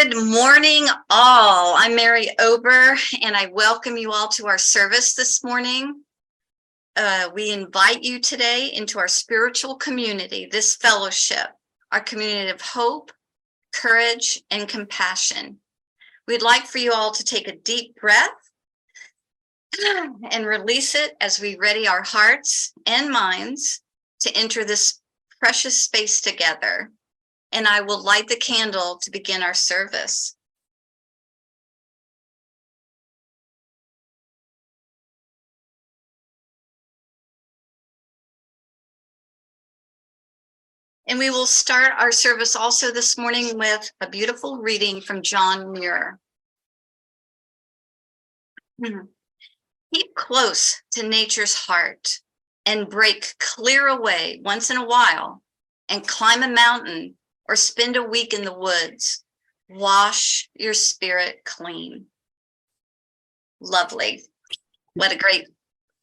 Good morning, all. I'm Mary Ober, and I welcome you all to our service this morning. We invite you today into our spiritual community, this fellowship, our community of hope, courage, and compassion. We'd like for you all to take a deep breath and release it as we ready our hearts and minds to enter this precious space together. And I will light the candle to begin our service. And we will start our service also this morning with a beautiful reading from John Muir. Keep close to nature's heart and break clear away once in a while and climb a mountain or spend a week in the woods. Wash your spirit clean. Lovely. What a great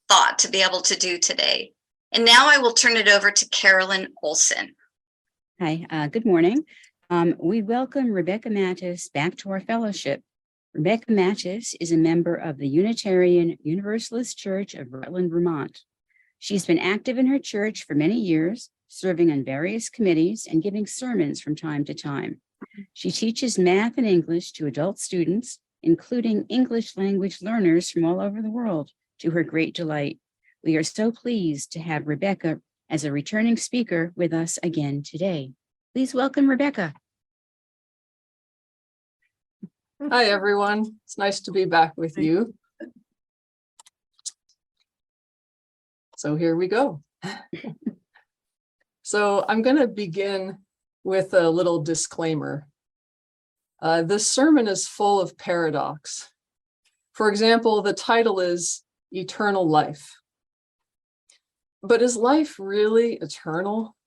thought to be able to do today. And now I will turn it over to Carolyn Olson. Hi, good morning. We welcome Rebecca Mattis back to our fellowship. Rebecca Mattis is a member of the Unitarian Universalist Church of Rutland, Vermont. She's been active in her church for many years, serving on various committees and giving sermons from time to time. She teaches math and English to adult students, including English language learners from all over the world, to her great delight. We are so pleased to have Rebecca as a returning speaker with us again today. Please welcome Rebecca. Hi, everyone. It's nice to be back with you. So here we go. So I'm going to begin with a little disclaimer. This sermon is full of paradox. For example, the title is Eternal Life. But is life really eternal?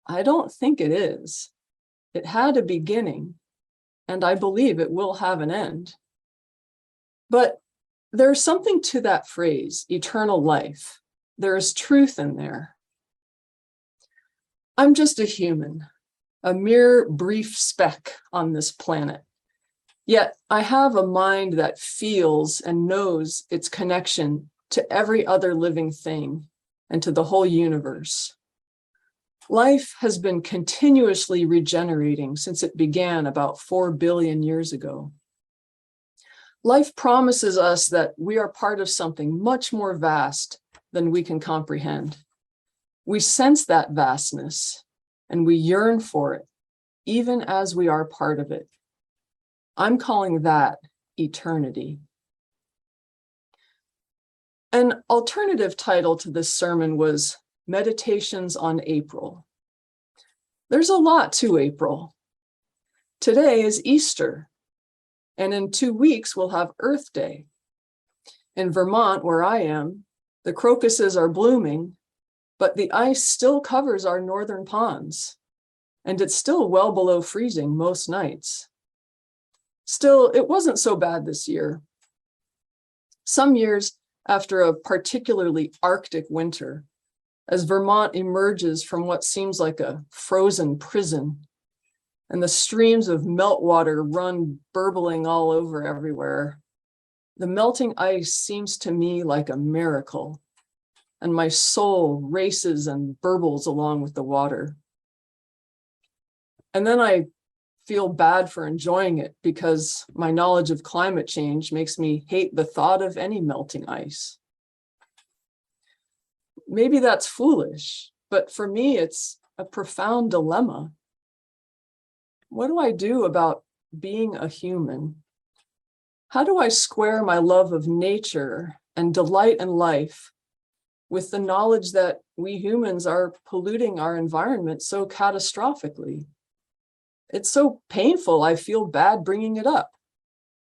I don't think it is. It had a beginning, and I believe it will have an end. But there's something to that phrase, eternal life. There is truth in there. I'm just a human, a mere brief speck on this planet. Yet I have a mind that feels and knows its connection to every other living thing and to the whole universe. Life has been continuously regenerating since it began about 4 billion years ago. Life promises us that we are part of something much more vast than we can comprehend. We sense that vastness and we yearn for it, even as we are part of it. I'm calling that eternity. An alternative title to this sermon was Meditations on April. There's a lot to April. Today is Easter, and in 2 weeks we'll have Earth Day. In Vermont, where I am, the crocuses are blooming, but the ice still covers our northern ponds, and it's still well below freezing most nights. Still, it wasn't so bad this year. Some years after a particularly Arctic winter, as Vermont emerges from what seems like a frozen prison, and the streams of meltwater run burbling all over everywhere, the melting ice seems to me like a miracle, and my soul races and burbles along with the water. And then I feel bad for enjoying it because my knowledge of climate change makes me hate the thought of any melting ice. Maybe that's foolish, but for me, it's a profound dilemma. What do I do about being a human? How do I square my love of nature and delight in life with the knowledge that we humans are polluting our environment so catastrophically? It's so painful, I feel bad bringing it up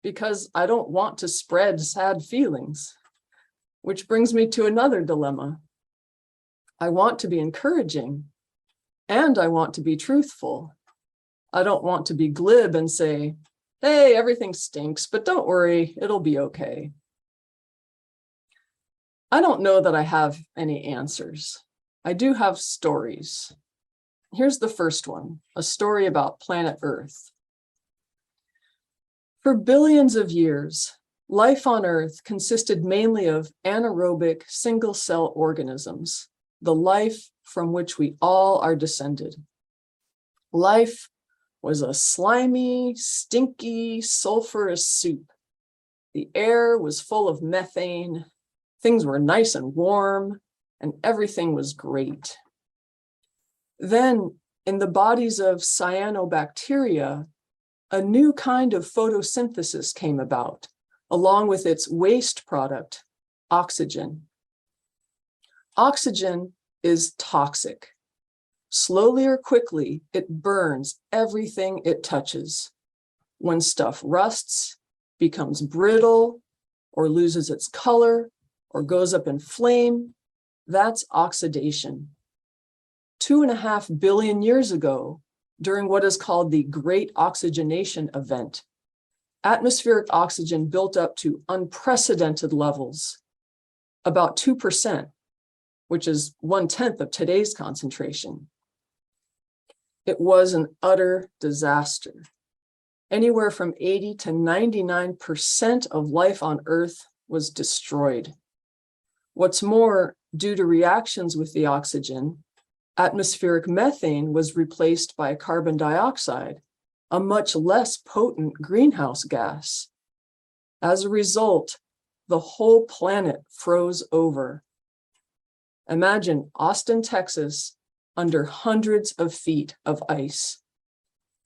because I don't want to spread sad feelings, which brings me to another dilemma. I want to be encouraging and I want to be truthful. I don't want to be glib and say, hey, everything stinks, but don't worry, it'll be okay. I don't know that I have any answers. I do have stories. Here's the first one, a story about planet Earth. For billions of years, life on Earth consisted mainly of anaerobic single-cell organisms, the life from which we all are descended. Life was a slimy, stinky, sulfurous soup. The air was full of methane, things were nice and warm, and everything was great. Then, in the bodies of cyanobacteria, a new kind of photosynthesis came about, along with its waste product, oxygen. Oxygen is toxic. Slowly or quickly, it burns everything it touches. When stuff rusts, becomes brittle, or loses its color, or goes up in flame, that's oxidation. 2.5 billion years ago, during what is called the Great Oxygenation Event, atmospheric oxygen built up to unprecedented levels, about 2%, which is 1/10 of today's concentration. It was an utter disaster. Anywhere from 80 to 99% of life on Earth was destroyed. What's more, due to reactions with the oxygen, atmospheric methane was replaced by carbon dioxide, a much less potent greenhouse gas. As a result, the whole planet froze over. Imagine Austin, Texas, under hundreds of feet of ice.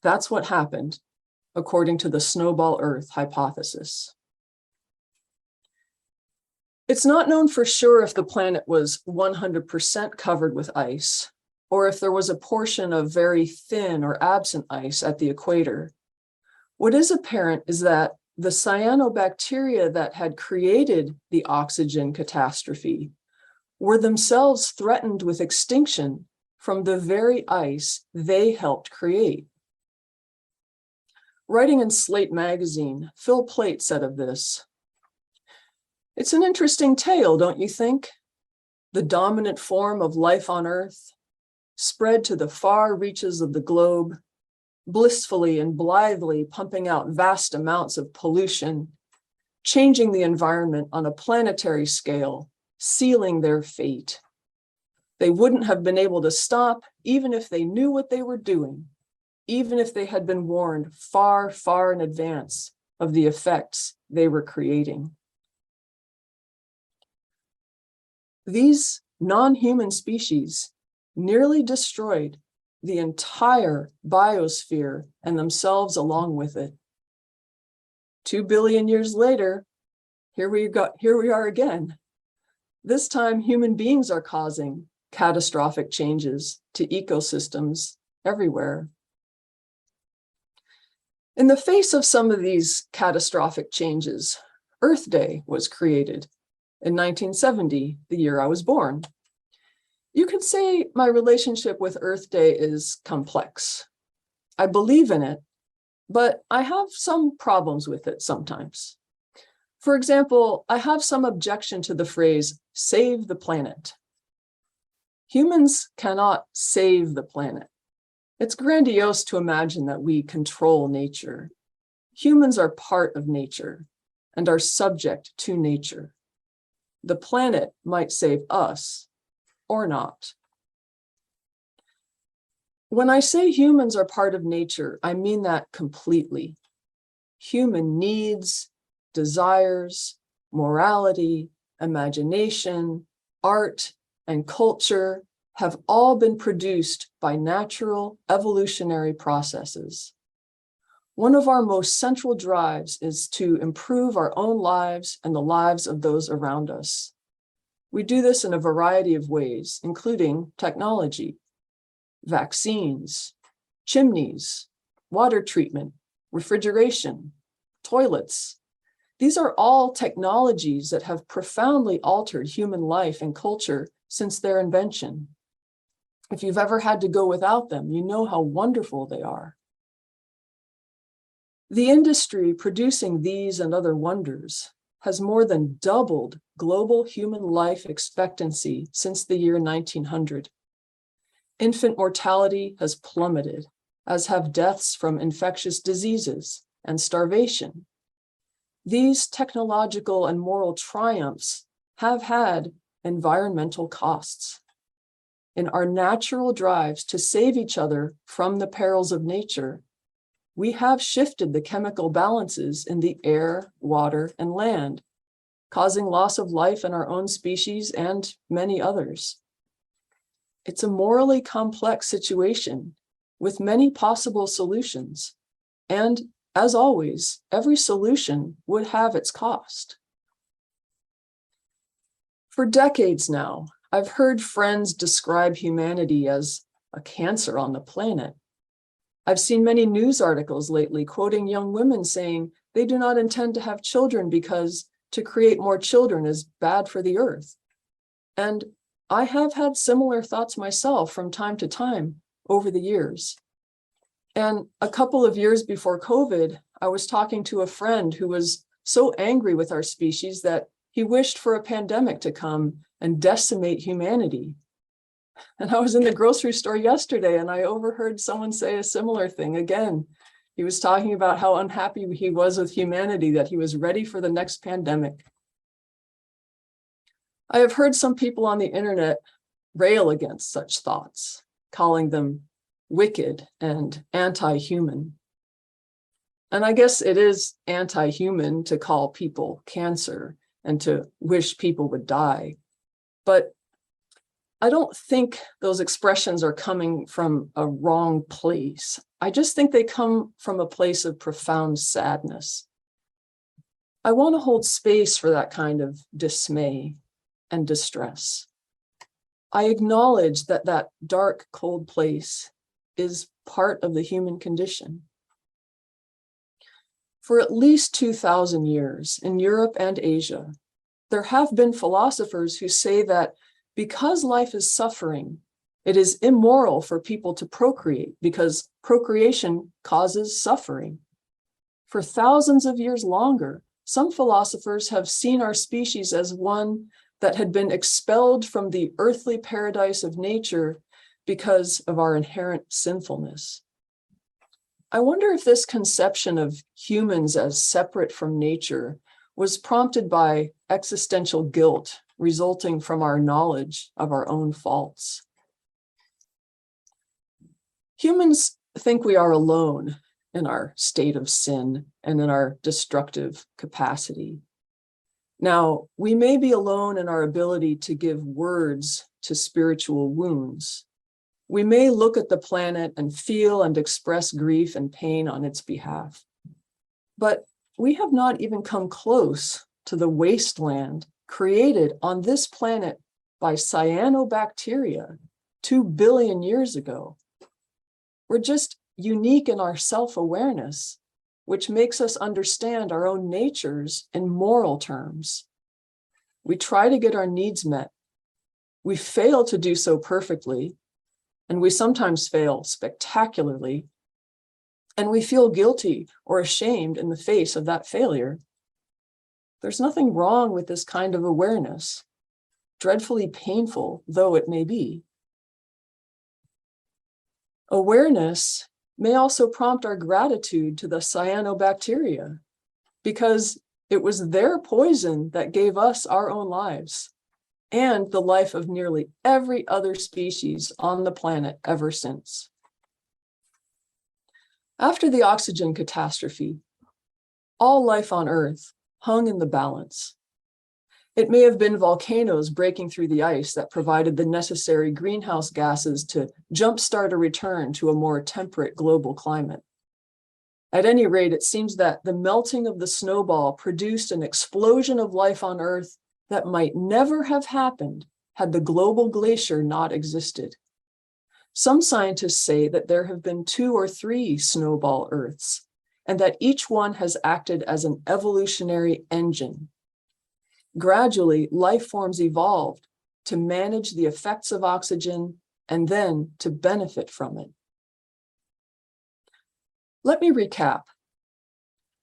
That's what happened, according to the snowball Earth hypothesis. It's not known for sure if the planet was 100% covered with ice, or if there was a portion of very thin or absent ice at the equator. What is apparent is that the cyanobacteria that had created the oxygen catastrophe were themselves threatened with extinction from the very ice they helped create. Writing in Slate magazine, Phil Plait said of this, "It's an interesting tale, don't you think? The dominant form of life on Earth, spread to the far reaches of the globe, blissfully and blithely pumping out vast amounts of pollution, changing the environment on a planetary scale, sealing their fate. They wouldn't have been able to stop even if they knew what they were doing, even if they had been warned far, far in advance of the effects they were creating." These non-human species nearly destroyed the entire biosphere and themselves along with it. 2 billion years later, here we are again. This time, human beings are causing catastrophic changes to ecosystems everywhere. In the face of some of these catastrophic changes, Earth Day was created in 1970, the year I was born. You could say my relationship with Earth Day is complex. I believe in it, but I have some problems with it sometimes. For example, I have some objection to the phrase, "save the planet." Humans cannot save the planet. It's grandiose to imagine that we control nature. Humans are part of nature and are subject to nature. The planet might save us or not. When I say humans are part of nature, I mean that completely. Human needs, desires, morality, imagination, art, and culture have all been produced by natural evolutionary processes. One of our most central drives is to improve our own lives and the lives of those around us. We do this in a variety of ways, including technology, vaccines, chimneys, water treatment, refrigeration, toilets. These are all technologies that have profoundly altered human life and culture since their invention. If you've ever had to go without them, you know how wonderful they are. The industry producing these and other wonders has more than doubled global human life expectancy since the year 1900. Infant mortality has plummeted, as have deaths from infectious diseases and starvation. These technological and moral triumphs have had environmental costs. In our natural drives to save each other from the perils of nature, we have shifted the chemical balances in the air, water, and land, causing loss of life in our own species and many others. It's a morally complex situation with many possible solutions, and as always, every solution would have its cost. For decades now, I've heard friends describe humanity as a cancer on the planet. I've seen many news articles lately quoting young women saying they do not intend to have children because to create more children is bad for the earth. And I have had similar thoughts myself from time to time over the years. And a couple of years before COVID, I was talking to a friend who was so angry with our species that he wished for a pandemic to come and decimate humanity. And I was in the grocery store yesterday and I overheard someone say a similar thing again. He was talking about how unhappy he was with humanity, that he was ready for the next pandemic. I have heard some people on the internet rail against such thoughts, calling them wicked and anti-human. And I guess it is anti-human to call people cancer and to wish people would die. But I don't think those expressions are coming from a wrong place. I just think they come from a place of profound sadness. I want to hold space for that kind of dismay and distress. I acknowledge that that dark, cold place is part of the human condition. For at least 2,000 years in Europe and Asia, there have been philosophers who say that because life is suffering, it is immoral for people to procreate because procreation causes suffering. For thousands of years longer, some philosophers have seen our species as one that had been expelled from the earthly paradise of nature because of our inherent sinfulness. I wonder if this conception of humans as separate from nature was prompted by existential guilt resulting from our knowledge of our own faults. Humans think we are alone in our state of sin and in our destructive capacity. Now, we may be alone in our ability to give words to spiritual wounds. We may look at the planet and feel and express grief and pain on its behalf. But we have not even come close to the wasteland created on this planet by cyanobacteria 2 billion years ago. We're just unique in our self-awareness, which makes us understand our own natures in moral terms. We try to get our needs met. We fail to do so perfectly, and we sometimes fail spectacularly, and we feel guilty or ashamed in the face of that failure. There's nothing wrong with this kind of awareness, dreadfully painful though it may be. Awareness may also prompt our gratitude to the cyanobacteria, because it was their poison that gave us our own lives and the life of nearly every other species on the planet ever since. After the oxygen catastrophe, all life on Earth hung in the balance. It may have been volcanoes breaking through the ice that provided the necessary greenhouse gases to jumpstart a return to a more temperate global climate. At any rate, it seems that the melting of the snowball produced an explosion of life on Earth that might never have happened had the global glacier not existed. Some scientists say that there have been 2 or 3 snowball Earths, and that each one has acted as an evolutionary engine. Gradually, life forms evolved to manage the effects of oxygen and then to benefit from it. Let me recap.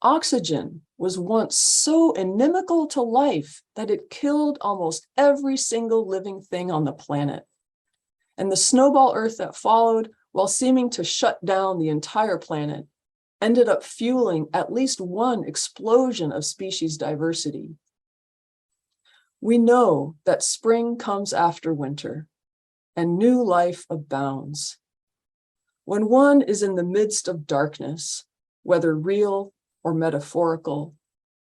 Oxygen was once so inimical to life that it killed almost every single living thing on the planet. And the snowball Earth that followed, while seeming to shut down the entire planet, ended up fueling at least one explosion of species diversity. We know that spring comes after winter, and new life abounds. When one is in the midst of darkness, whether real or metaphorical,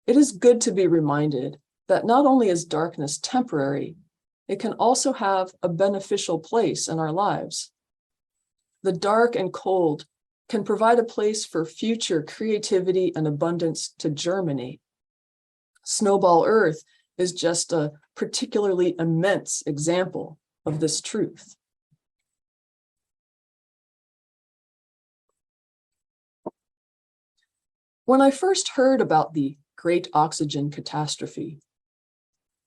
it is good to be reminded that not only is darkness temporary, it can also have a beneficial place in our lives. The dark and cold can provide a place for future creativity and abundance to germinate. Snowball Earth is just a particularly immense example of this truth. When I first heard about the Great Oxygen Catastrophe,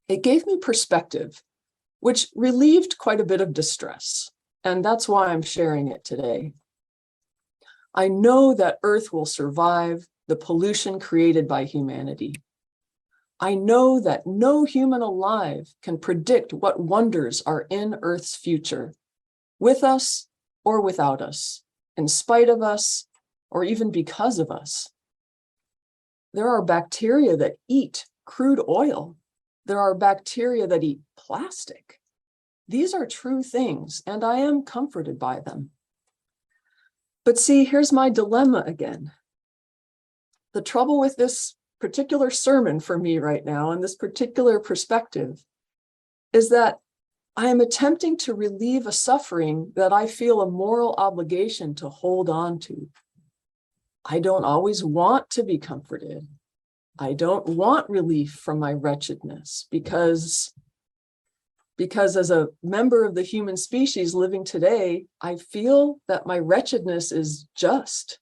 it gave me perspective, which relieved quite a bit of distress, and that's why I'm sharing it today. I know that Earth will survive the pollution created by humanity. I know that no human alive can predict what wonders are in Earth's future, with us or without us, in spite of us, or even because of us. There are bacteria that eat crude oil. There are bacteria that eat plastic. These are true things, and I am comforted by them. But see, here's my dilemma again. The trouble with this particular sermon for me right now, and this particular perspective, is that I am attempting to relieve a suffering that I feel a moral obligation to hold on to. I don't always want to be comforted. I don't want relief from my wretchedness because as a member of the human species living today, I feel that my wretchedness is just.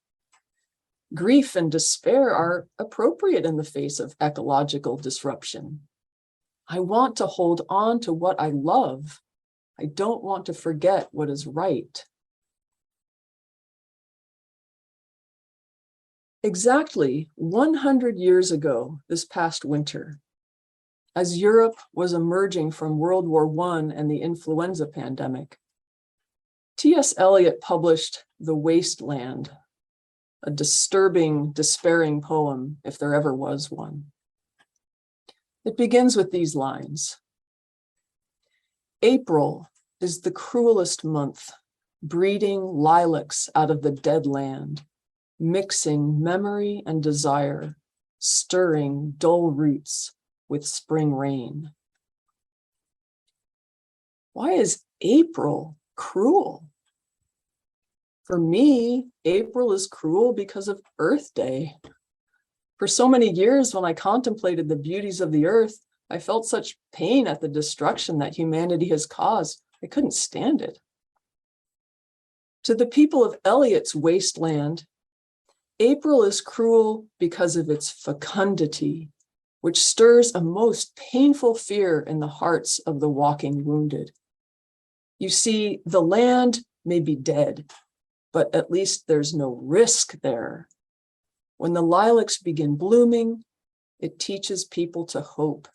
Grief and despair are appropriate in the face of ecological disruption. I want to hold on to what I love. I don't want to forget what is right. Exactly 100 years ago, this past winter, as Europe was emerging from World War I and the influenza pandemic, T.S. Eliot published The Wasteland, a disturbing, despairing poem, if there ever was one. It begins with these lines. April is the cruelest month, breeding lilacs out of the dead land, mixing memory and desire, stirring dull roots with spring rain. Why is April cruel? For me, April is cruel because of Earth Day. For so many years, when I contemplated the beauties of the earth, I felt such pain at the destruction that humanity has caused. I couldn't stand it. To the people of Eliot's wasteland, April is cruel because of its fecundity, which stirs a most painful fear in the hearts of the walking wounded. You see, the land may be dead, but at least there's no risk there. When the lilacs begin blooming, it teaches people to hope.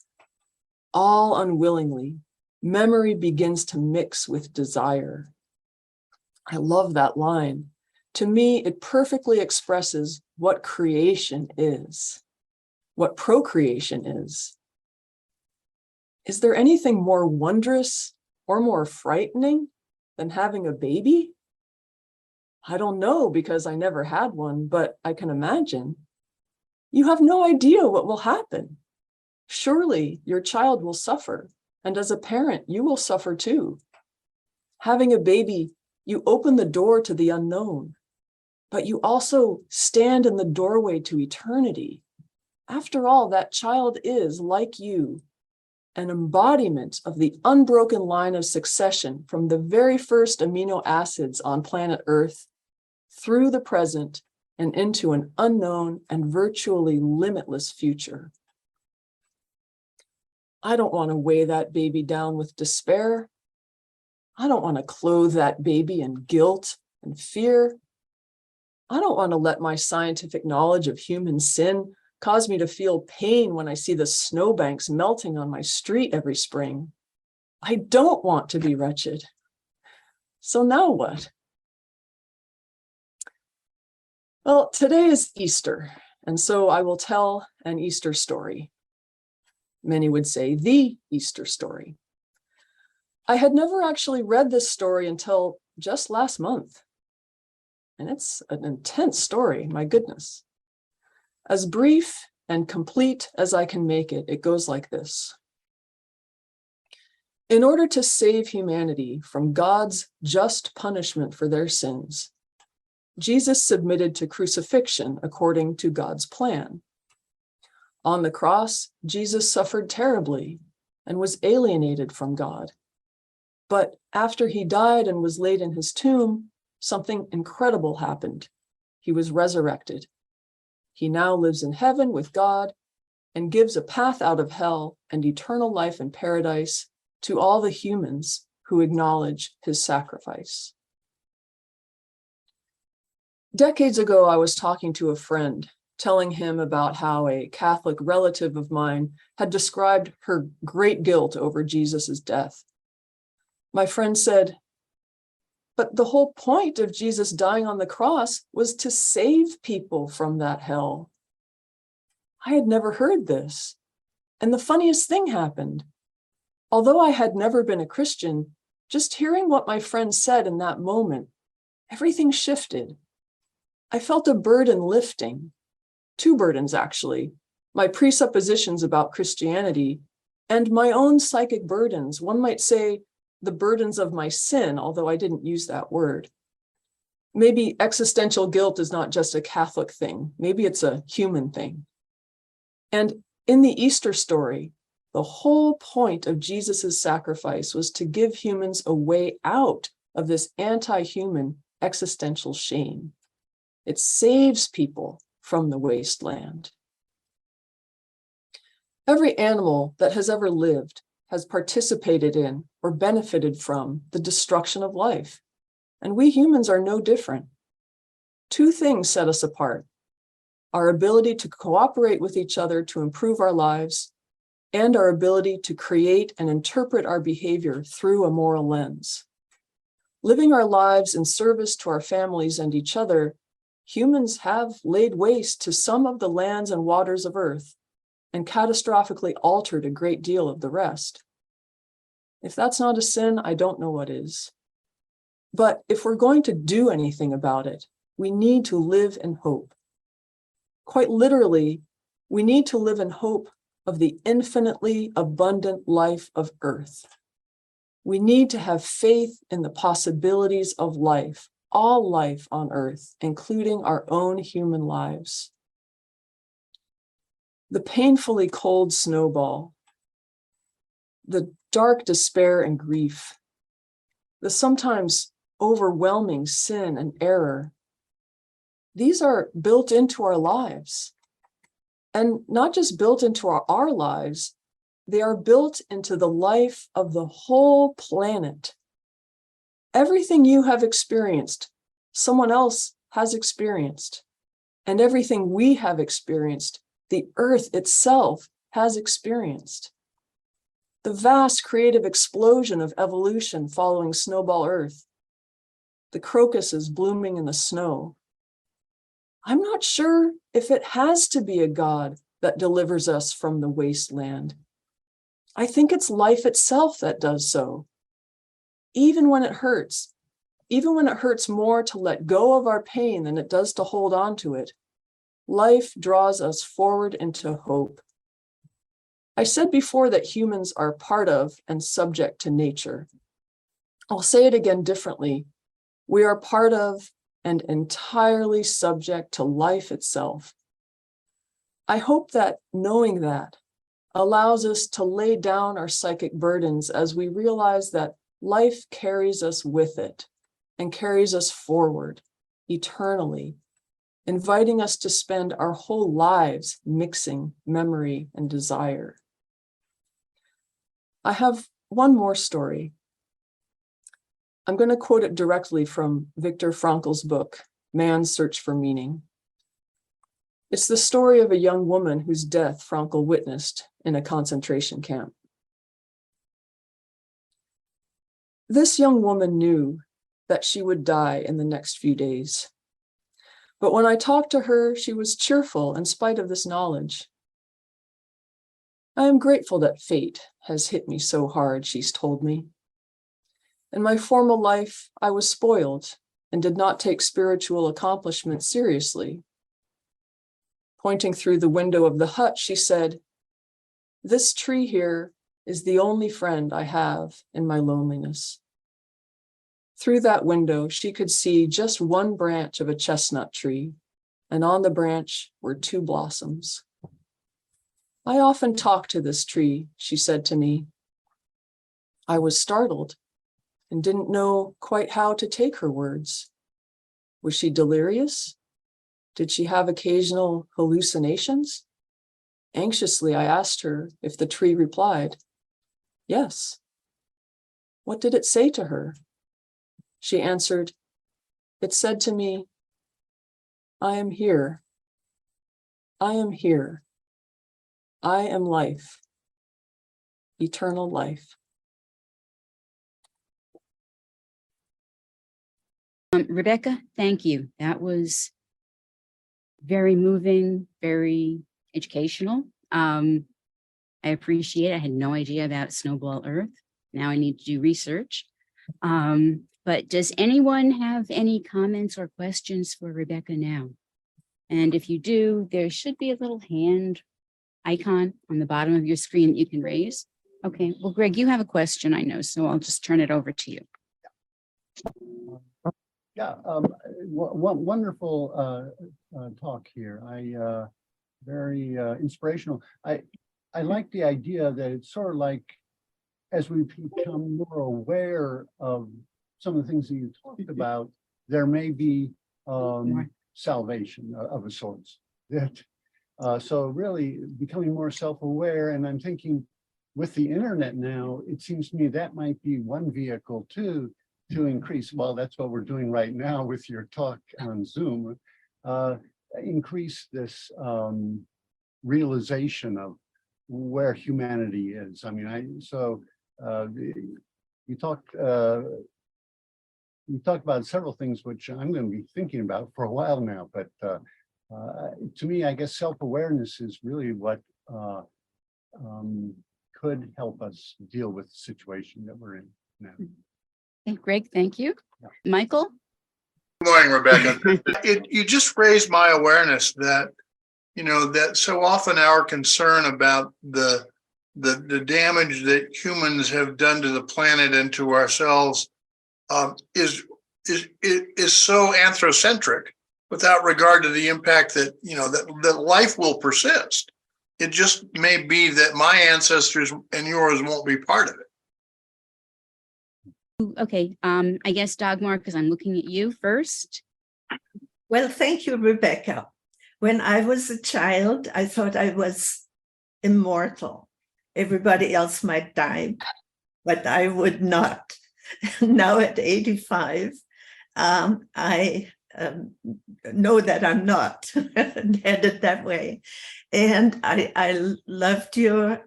All unwillingly, memory begins to mix with desire. I love that line. To me, it perfectly expresses what creation is, what procreation is. Is there anything more wondrous or more frightening than having a baby? I don't know because I never had one, but I can imagine. You have no idea what will happen. Surely your child will suffer, and as a parent, you will suffer too. Having a baby, you open the door to the unknown, but you also stand in the doorway to eternity. After all, that child is, like you, an embodiment of the unbroken line of succession from the very first amino acids on planet Earth through the present and into an unknown and virtually limitless future. I don't want to weigh that baby down with despair. I don't want to clothe that baby in guilt and fear. I don't want to let my scientific knowledge of human sin cause me to feel pain when I see the snowbanks melting on my street every spring. I don't want to be wretched. So now what? Well, today is Easter, and so I will tell an Easter story. Many would say the Easter story. I had never actually read this story until just last month. And it's an intense story, my goodness. As brief and complete as I can make it, it goes like this. In order to save humanity from God's just punishment for their sins, Jesus submitted to crucifixion according to God's plan. On the cross, Jesus suffered terribly and was alienated from God. But after he died and was laid in his tomb, something incredible happened. He was resurrected. He now lives in heaven with God and gives a path out of hell and eternal life in paradise to all the humans who acknowledge his sacrifice. Decades ago, I was talking to a friend, telling him about how a Catholic relative of mine had described her great guilt over Jesus's death. My friend said, "But the whole point of Jesus dying on the cross was to save people from that hell." I had never heard this. And the funniest thing happened. Although I had never been a Christian, just hearing what my friend said in that moment, everything shifted. I felt a burden lifting. Two burdens, actually. My presuppositions about Christianity and my own psychic burdens. One might say the burdens of my sin, although I didn't use that word. Maybe existential guilt is not just a Catholic thing. Maybe it's a human thing. And in the Easter story, the whole point of Jesus's sacrifice was to give humans a way out of this anti-human existential shame. It saves people from the wasteland. Every animal that has ever lived has participated in or benefited from the destruction of life. And we humans are no different. Two things set us apart: our ability to cooperate with each other to improve our lives, and our ability to create and interpret our behavior through a moral lens. Living our lives in service to our families and each other, humans have laid waste to some of the lands and waters of Earth and catastrophically altered a great deal of the rest. If that's not a sin, I don't know what is. But if we're going to do anything about it, we need to live in hope. Quite literally, we need to live in hope of the infinitely abundant life of Earth. We need to have faith in the possibilities of life, all life on Earth, including our own human lives. The painfully cold snowball, the dark despair and grief, the sometimes overwhelming sin and error, these are built into our lives. And not just built into our lives, they are built into the life of the whole planet. Everything you have experienced, someone else has experienced. And everything we have experienced, the Earth itself has experienced. The vast creative explosion of evolution following Snowball Earth, the crocuses blooming in the snow. I'm not sure if it has to be a God that delivers us from the wasteland. I think it's life itself that does so. Even when it hurts more to let go of our pain than it does to hold on to it, life draws us forward into hope. I said before that humans are part of and subject to nature. I'll say it again differently. We are part of and entirely subject to life itself. I hope that knowing that allows us to lay down our psychic burdens as we realize that life carries us with it and carries us forward eternally, inviting us to spend our whole lives mixing memory and desire. I have one more story. I'm going to quote it directly from Viktor Frankl's book, Man's Search for Meaning. It's the story of a young woman whose death Frankl witnessed in a concentration camp. This young woman knew that she would die in the next few days. But when I talked to her, she was cheerful in spite of this knowledge. I am grateful that fate has hit me so hard, she's told me. In my former life, I was spoiled and did not take spiritual accomplishment seriously. Pointing through the window of the hut, she said, "This tree here is the only friend I have in my loneliness." Through that window, she could see just one branch of a chestnut tree, and on the branch were 2 blossoms. "I often talk to this tree," she said to me. I was startled and didn't know quite how to take her words. Was she delirious? Did she have occasional hallucinations? Anxiously, I asked her if the tree replied, "Yes." What did it say to her? She answered, "It said to me, I am here. I am here. I am life, eternal life." Rebecca, thank you. That was very moving, very educational. I appreciate it. I had no idea about Snowball Earth. Now I need to do research. But does anyone have any comments or questions for Rebecca now? And if you do, there should be a little hand icon on the bottom of your screen that you can raise. Okay, well, Greg, you have a question, I know, so I'll just turn it over to you. Yeah, wonderful talk here. Very inspirational. I like the idea that it's sort of like as we become more aware of some of the things that you talked about, there may be salvation of a sort. That so really becoming more self-aware, and I'm thinking with the internet now, it seems to me that might be one vehicle too to increase. Well, that's what we're doing right now with your talk on Zoom. Increase this realization of where humanity is. I mean, you talked about several things which I'm going to be thinking about for a while now, but to me, I guess self-awareness is really what could help us deal with the situation that we're in now. Okay, Greg, thank you. Michael? Good morning, Rebecca. You just raised my awareness that, that so often our concern about the damage that humans have done to the planet and to ourselves is so anthrocentric without regard to the impact that, that life will persist. It just may be that my ancestors and yours won't be part of it. Okay, I guess Dagmar, because I'm looking at you first. Well, thank you, Rebecca. When I was a child, I thought I was immortal. Everybody else might die, but I would not. Now at 85, I know that I'm not headed that way. And I loved your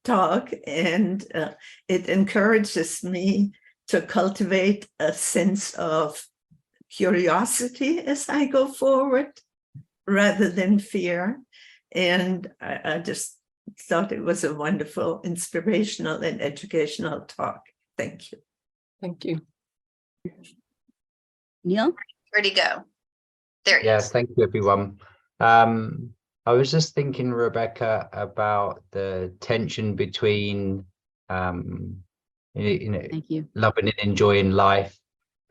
talk, and it encourages me to cultivate a sense of curiosity as I go forward, rather than fear. And I just thought it was a wonderful, inspirational, and educational talk. Thank you. Thank you. Neil? Where'd he go? There he Yes, is. thank you, everyone. I was just thinking, Rebecca, about the tension between Thank you. loving and enjoying life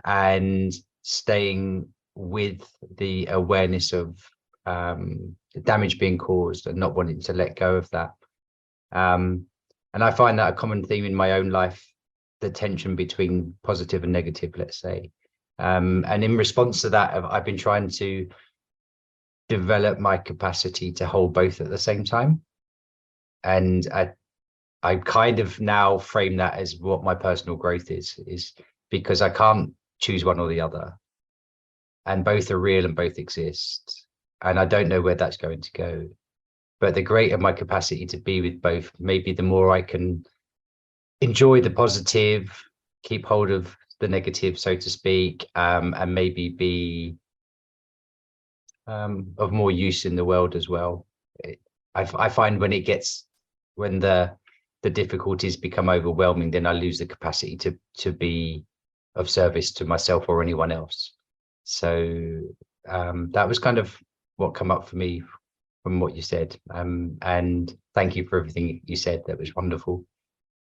and staying with the awareness of the damage being caused and not wanting to let go of that. And I find that a common theme in my own life, the tension between positive and negative, let's say. And in response to that, I've been trying to develop my capacity to hold both at the same time. And I kind of now frame that as what my personal growth is because I can't choose one or the other. And both are real and both exist. And I don't know where that's going to go. But the greater my capacity to be with both, maybe the more I can enjoy the positive, keep hold of the negative, so to speak, and maybe be of more use in the world as well. I find when the difficulties become overwhelming, then I lose the capacity to be of service to myself or anyone else. So that was kind of what come up for me from what you said. And thank you for everything you said. That was wonderful.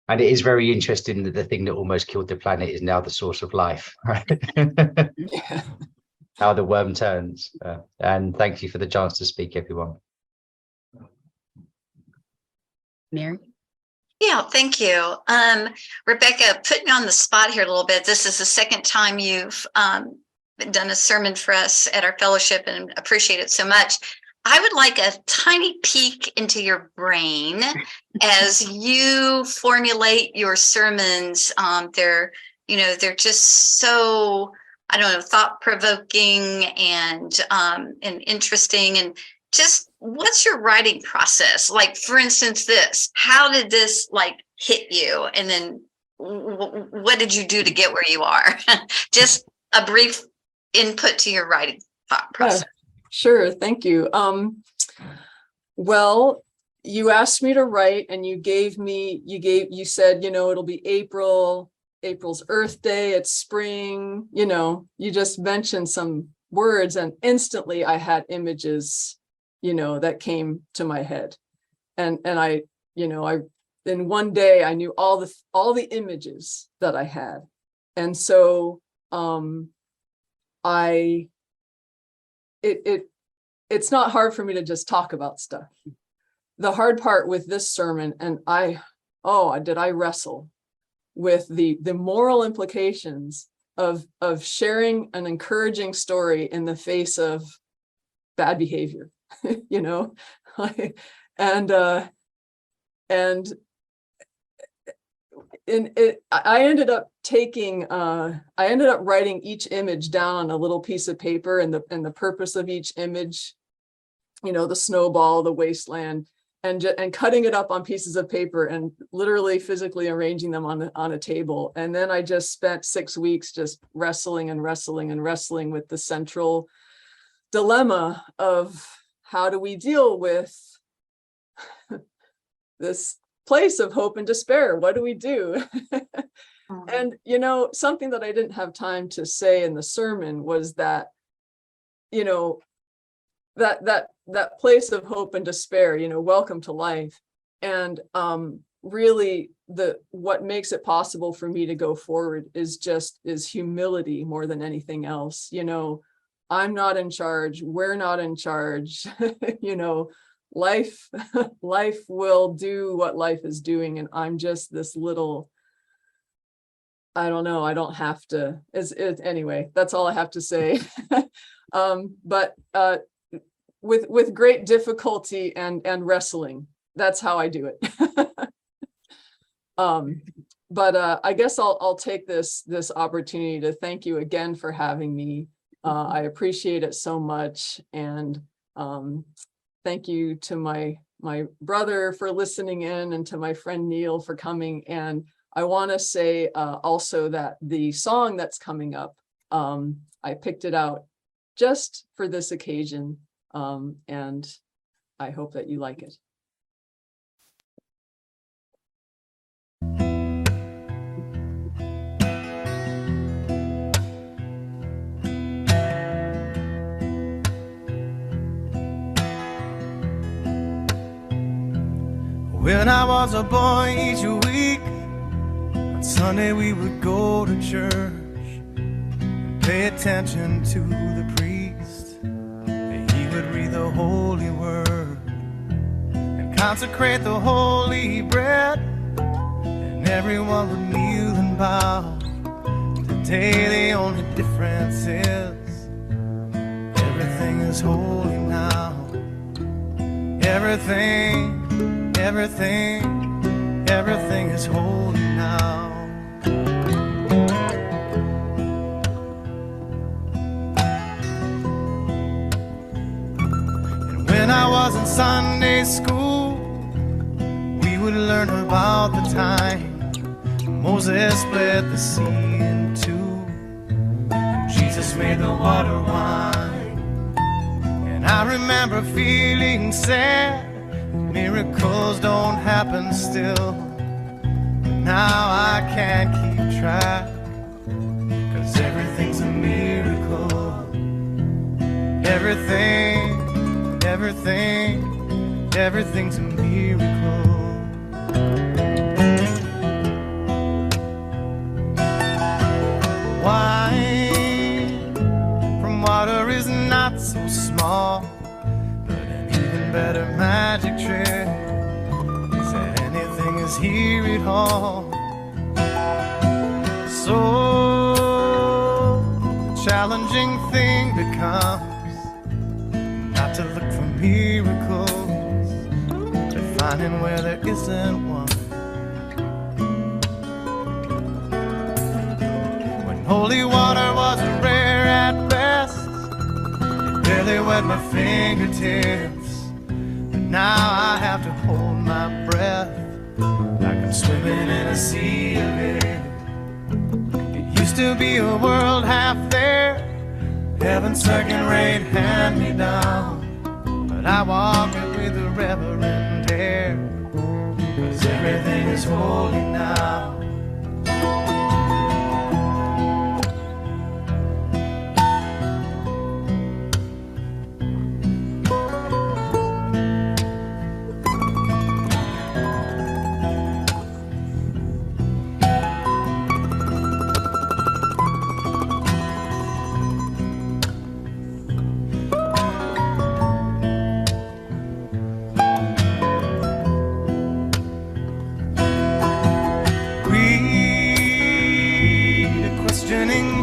And it is very interesting that the thing that almost killed the planet is now the source of life, right? Yeah. How the worm turns. And thank you for the chance to speak, everyone. Mary? Yeah, thank you. Rebecca, put me on the spot here a little bit. This is the second time you've done a sermon for us at our fellowship, and appreciate it so much. I would like a tiny peek into your brain as you formulate your sermons. They're just so, I don't know, thought-provoking and interesting. And just what's your writing process? Like, for instance, how did this like hit you? And then what did you do to get where you are? Just a brief input to your writing thought process. Sure. Thank you. Well, you asked me to write, and you said, it'll be April's Earth Day, it's spring, you just mentioned some words, and instantly I had images, that came to my head. And I in one day I knew all the images that I had. And so it's not hard for me to just talk about stuff. The hard part with this sermon, and did I wrestle with the moral implications of sharing an encouraging story in the face of bad behavior, I ended up writing each image down on a little piece of paper, and the purpose of each image, the snowball, the wasteland, and cutting it up on pieces of paper and literally physically arranging them on a table. And then I just spent 6 weeks just wrestling with the central dilemma of how do we deal with this place of hope and despair? What do we do? And, something that I didn't have time to say in the sermon was that, that place of hope and despair, welcome to life. And really what makes it possible for me to go forward is humility more than anything else. I'm not in charge. We're not in charge. Life will do what life is doing. And I'm just this little, I don't know, I don't have to, anyway, that's all I have to say. But with great difficulty and wrestling, that's how I do it. But I guess I'll take this opportunity to thank you again for having me. I appreciate it so much. And thank you to my brother for listening in, and to my friend Neil for coming. And I want to say also that the song that's coming up, I picked it out just for this occasion, and I hope that you like it. When I was a boy, each week on Sunday we would go to church and pay attention to the priest. He would read the holy word and consecrate the holy bread, and everyone would kneel and bow. Today the only difference is everything is holy now. Everything is holy now. And when I was in Sunday school, we would learn about the time Moses split the sea in two, and Jesus made the water wine, And I remember feeling sad. Miracles don't happen still. But now I can't keep track, 'cause everything's a miracle. Everything's a miracle. Wine from water is not so small, but an even better magic trick is that anything is here at all. So the challenging thing becomes not to look for miracles, but finding where there isn't one. When holy water was rare at best, it barely wet my fingertips, but now I have to hold my breath like I'm swimming in a sea of it. It used to be a world half there, heaven's second-rate hand-me-down, but I walk it with a reverent air, 'cause everything is holy now.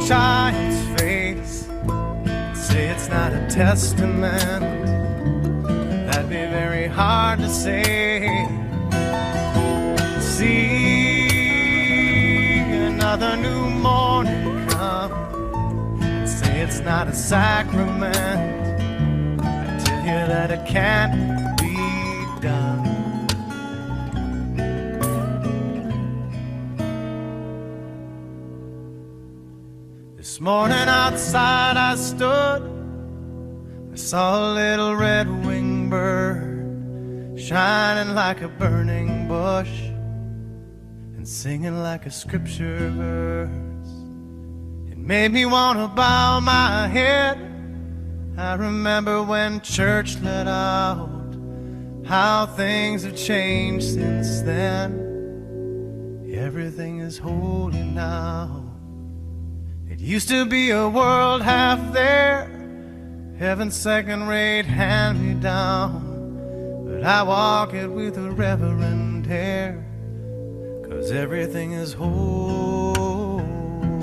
Child's face, say it's not a testament, that'd be very hard to say. See another new morning come, and say it's not a sacrament, I tell you that it can't be done. This morning outside I stood, I saw a little red-winged bird shining like a burning bush and singing like a scripture verse. It made me want to bow my head. I remember when church let out, how things have changed since then. Everything is holy now. It used to be a world half there, heaven's second-rate hand-me-down, but I walk it with a reverent air, 'cause everything is holy now.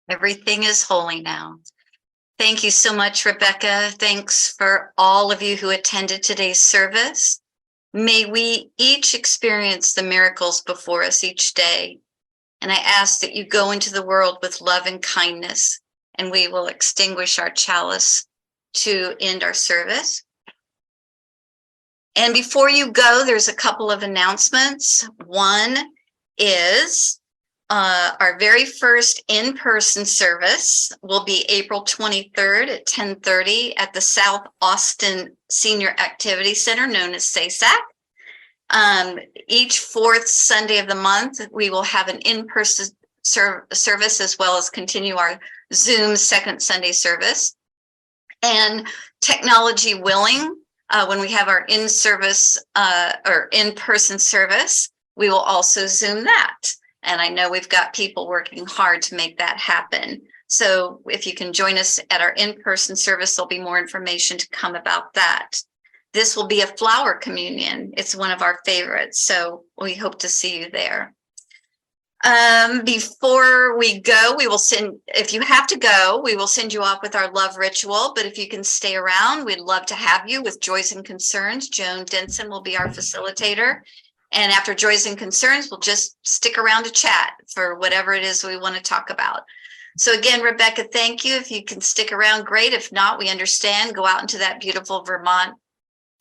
Everything is holy now. Thank you so much, Rebecca. Thanks for all of you who attended today's service. May we each experience the miracles before us each day. And I ask that you go into the world with love and kindness, and we will extinguish our chalice to end our service. And before you go, there's a couple of announcements. One is our very first in-person service will be April 23rd at 10:30 at the South Austin Senior Activity Center, known as SASAC. Each fourth Sunday of the month, we will have an in-person service, as well as continue our Zoom second Sunday service. And technology willing, when we have our in-service or in-person service, we will also Zoom that. And I know we've got people working hard to make that happen. So if you can join us at our in-person service, there'll be more information to come about that. This will be a flower communion. It's one of our favorites. So we hope to see you there. Before we go, we will send, if you have to go, we will send you off with our love ritual. But if you can stay around, we'd love to have you with Joys and Concerns. Joan Denson will be our facilitator. And after Joys and Concerns, we'll just stick around to chat for whatever it is we want to talk about. So again, Rebecca, thank you. If you can stick around, great. If not, we understand. Go out into that beautiful Vermont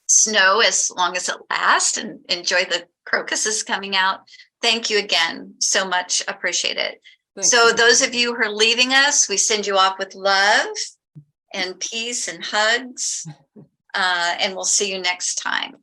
snow as long as it lasts and enjoy the crocuses coming out. Thank you again so much. Appreciate it. Thanks. So those of you who are leaving us, we send you off with love and peace and hugs. And we'll see you next time.